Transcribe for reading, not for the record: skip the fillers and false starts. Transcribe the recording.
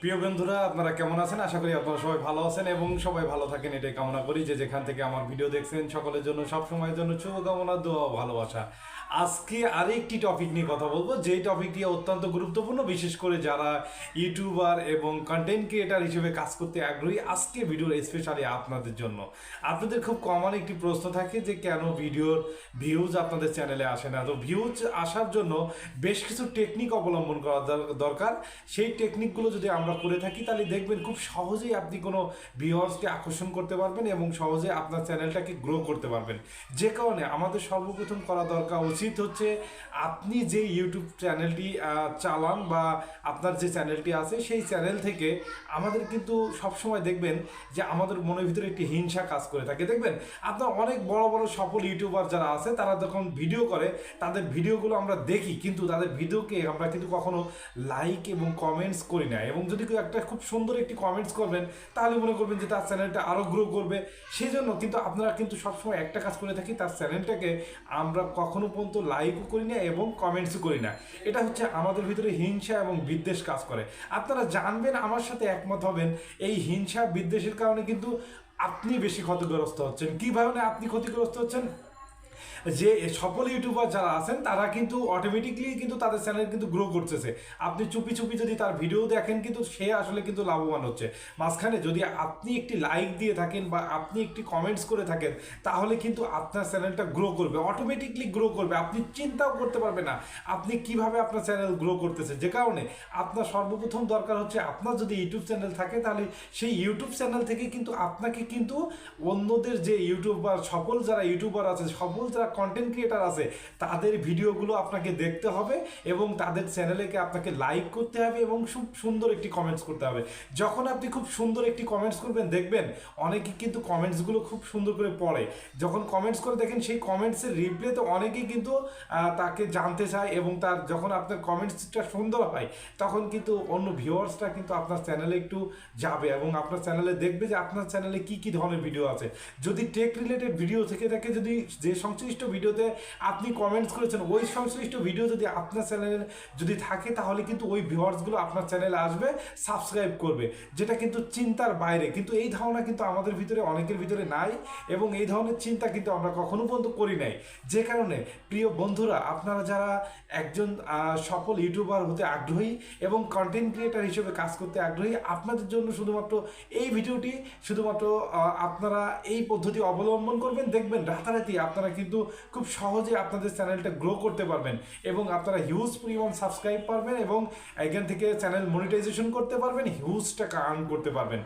প্রিয় বন্ধুরা, আপনারা কেমন আছেন? আশা করি আপনারা সবাই ভালো আছেন এবং সবাই ভালো থাকেন এটাই কামনা করি। যে যেখান থেকে আমার ভিডিও দেখছেন সকলের জন্য সব সময়ের জন্য শুভকামনা, দোয়া ও ভালোবাসা। আজকে আরেকটি টপিক নিয়ে কথা বলবো, যেই টপিকটি অত্যন্ত গুরুত্বপূর্ণ, বিশেষ করে যারা ইউটিউবার এবং কন্টেন্ট ক্রিয়েটার হিসেবে কাজ করতে আগ্রহী। আজকে ভিডিওর স্পেশালি আপনাদের জন্য। আপনাদের খুব কমন একটি প্রশ্ন থাকে যে কেন ভিডিওর ভিউজ আপনাদের চ্যানেলে আসে না। তো ভিউজ আসার জন্য বেশ কিছু টেকনিক অবলম্বন করা দরকার। সেই টেকনিকগুলো যদি আমরা করে থাকি তাহলে দেখবেন খুব সহজেই আপনি কোনো ভিউয়ার্সকে আকর্ষণ করতে পারবেন এবং সহজে আপনার চ্যানেলটাকে গ্রো করতে পারবেন। যে কারণে আমাদের সর্বপ্রথম করা দরকার উচিত হচ্ছে, আপনি যে ইউটিউব চ্যানেলটি চালান বা আপনার যে চ্যানেলটি আছে সেই চ্যানেল থেকে আমাদের কিন্তু সবসময় দেখবেন যে আমাদের মনের ভিতরে একটি হিংসা কাজ করে থাকে। দেখবেন আপনার অনেক বড় বড় সফল ইউটিউবার যারা আছে তারা যখন ভিডিও করে তাদের ভিডিওগুলো আমরা দেখি, কিন্তু তাদের ভিডিওকে আমরা কিন্তু কখনো লাইক এবং কমেন্টস করি না। এবং যদি কেউ একটা খুব সুন্দর একটি কমেন্টস করবেন তাহলে মনে করবেন যে তার চ্যানেলটা আরও গ্রো করবে। সেই জন্য কিন্তু আপনারা কিন্তু সবসময় একটা কাজ করে থাকি, তার চ্যানেলটাকে আমরা কখনো পর্যন্ত লাইকও করি না এবং কমেন্টসও করি না। এটা হচ্ছে আমাদের ভিতরে হিংসা এবং বিদ্বেষ কাজ করে। আপনারা জানবেন, আমার সাথে একমত হবেন, এই হিংসা বিদ্বেষের কারণে কিন্তু আপনি বেশি ক্ষতিগ্রস্ত হচ্ছেন। কীভাবে আপনি ক্ষতিগ্রস্ত হচ্ছেন? যে সফল ইউটিউবার যারা আছেন তারা কিন্তু অটোমেটিকলি কিন্তু তাদের চ্যানেল কিন্তু গ্রো করতেছে। আপনি চুপি চুপি যদি তার ভিডিও দেখেন কিন্তু সে আসলে কিন্তু লাভবান হচ্ছে। মাঝখানে যদি আপনি একটি লাইক দিয়ে থাকেন বা আপনি একটি কমেন্টস করে থাকেন তাহলে কিন্তু আপনার চ্যানেলটা গ্রো করবে, অটোমেটিকলি গ্রো করবে। আপনি চিন্তাও করতে পারবেন না আপনি কিভাবে আপনার চ্যানেল গ্রো করতেছে। যে কারণে আপনার সর্বপ্রথম দরকার হচ্ছে, আপনার যদি ইউটিউব চ্যানেল থাকে তাহলে সেই ইউটিউব চ্যানেল থেকে কিন্তু আপনাকে কিন্তু অন্যদের যে ইউটিউবার সফল যারা ইউটিউবার আছে, সফল যারা কন্টেন্ট ক্রিয়েটার আছে তাদের ভিডিওগুলো আপনাকে দেখতে হবে এবং তাদের চ্যানেলেকে আপনাকে লাইক করতে হবে এবং খুব সুন্দর একটি কমেন্টস করতে হবে। যখন আপনি খুব সুন্দর একটি কমেন্টস করবেন দেখবেন অনেকেই কিন্তু কমেন্টসগুলো খুব সুন্দর করে পড়ে। যখন কমেন্টস করে দেখেন সেই কমেন্টসের রিপ্লাইতে অনেকেই কিন্তু তাকে জানতে চায় এবং তার যখন আপনার কমেন্টসটা সুন্দর হয় তখন কিন্তু অন্য ভিউয়ার্সরা কিন্তু আপনার চ্যানেলে একটু যাবে এবং আপনার চ্যানেলে দেখবে যে আপনার চ্যানেলে কী কী ধরনের ভিডিও আছে। যদি টেক রিলেটেড ভিডিও থেকে থাকে, যদি যে সংশ্লিষ্ট ভিডিওতে আপনি কমেন্টস করেছেন ওই সংশ্লিষ্ট ভিডিও যদি আপনার চ্যানেলে যদি থাকে তাহলে কিন্তু ওই ভিউয়ার্সগুলো আপনার চ্যানেলে আসবে, সাবস্ক্রাইব করবে, যেটা কিন্তু চিন্তার বাইরে। কিন্তু এই ধারণা কিন্তু আমাদের ভিতরে অনেকের ভিতরে নাই এবং এই ধরনের চিন্তা কিন্তু আমরা কখনো পর্যন্ত করি নাই। যে কারণে প্রিয় বন্ধুরা, আপনারা যারা একজন সফল ইউটিউবার হতে আগ্রহী এবং কন্টেন্ট ক্রিয়েটার হিসেবে কাজ করতে আগ্রহী, আপনাদের জন্য শুধুমাত্র এই ভিডিওটি, শুধুমাত্র আপনারা এই পদ্ধতি অবলম্বন করবেন, দেখবেন রাতারাতি আপনারা কিন্তু খুব সহজে আপনাদের চ্যানেলটা গ্রো করতে পারবেন এবং আপনারা হিউজ পরিমাণ সাবস্ক্রাইব পারবেন এবং এখান থেকে চ্যানেল মনিটাইজেশন করতে পারবেন, হিউজ টাকা আর্ন করতে পারবেন।